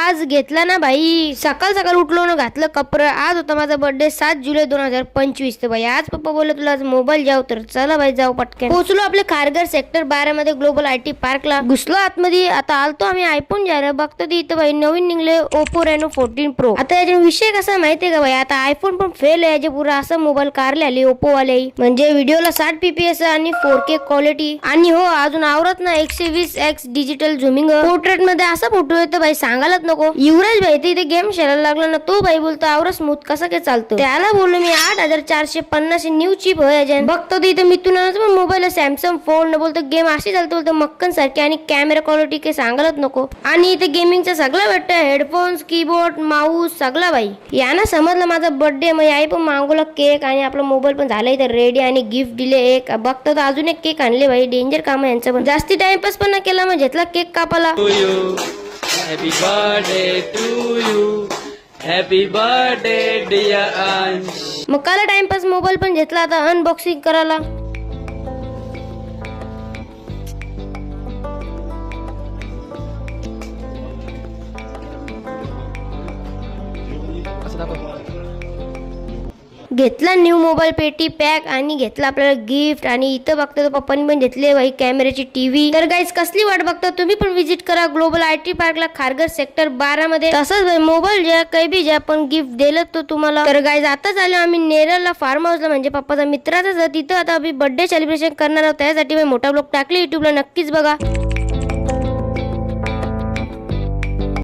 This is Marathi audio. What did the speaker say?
आज घेतला ना भाई, सकाळ सकाळ उठलो ना घातलं कपडे. आज होता माझा बर्थडे 7 जुलै 2025. तर भाई आज पप्पा बोलले तुला आज मोबाईल जाऊ, तर चला भाई जाऊ पटकन. पोहोचलो आपल्या खारघर सेक्टर 12 मध्ये ग्लोबल IT पार्कला. घुसलो आतमध्ये. आता आलतो आम्ही आयफोन घ्यायला. बघतो इथं भाई नवीन निघले ओप्पो रेनो 14 प्रो. आता याचा विषय कसा माहितीये का भाई, आता आयफोन पण फेल आहे याचे पुरा असं मोबाईल कारले आले ओप्पो वाले. म्हणजे व्हिडिओला 60 PPS आणि 4K क्वालिटी. आणि हो अजून आवरत ना 120x डिजिटल झुमिंग. पोर्ट्रेट मध्ये असा फोटो येतो भाई सांगायलाच नको. युवराज भाई इथे गेम खेळायला लागला ना, तो भाई बोलतो आवरा स्मूथ कसा काय चालतो. त्याला बोललो मी 8450 न्यू चिप हो याच्या. बघतो इथे मिथुनाच पण मोबाईल सॅमसंग फोल्ड बोलतो गेम अशी चालतो, बोलतो मक्कन सारखी. आणि कॅमेरा क्वालिटी काही सांगायलाच नको. आणि इथे गेमिंगचा सगळं भेटतं, हेडफोन्स, कीबोर्ड, माऊस सगळं भाई. याना समजलं माझा बर्थडे. मग आई पण मागवला केक आणि आपला मोबाईल पण झाला इथे रेडी. आणि गिफ्ट दिले एक. बघतो तर अजून एक केक आणले भाई. डेंजर काम आहे यांचं पण. जास्ती टाइमपास पण नाही केला, मग घेतला cake कापाला. Happy birthday to you. Happy birthday dear Ansh. मग काला टाइमपास मोबाईल पण घेतला. आता अनबॉक्सिंग करायला. घेतला न्यू मोबाईल पेटी पॅक आणि घेतला आपल्याला गिफ्ट. आणि इथं बघतो पप्पांनी पण घेतले भाई कॅमेऱ्याची टीव्ही. तर गाईज कसली वाट बघता तुम्ही पण विजिट करा ग्लोबल IT पार्कला खारघर सेक्टर 12 मध्ये. तसंच भाई मोबाईल ज्या काही बी ज्या पण गिफ्ट दिलं तो तुम्हाला. तर गाईज आता आलो आम्ही नेरळला फार्म हाऊसला, म्हणजे पप्पाचा मित्राचा. तिथं आता आम्ही बर्थडे सेलिब्रेशन करणार आहोत. त्यासाठी मी मोठा ब्लॉग टाकले युट्यूबला, नक्कीच बघा.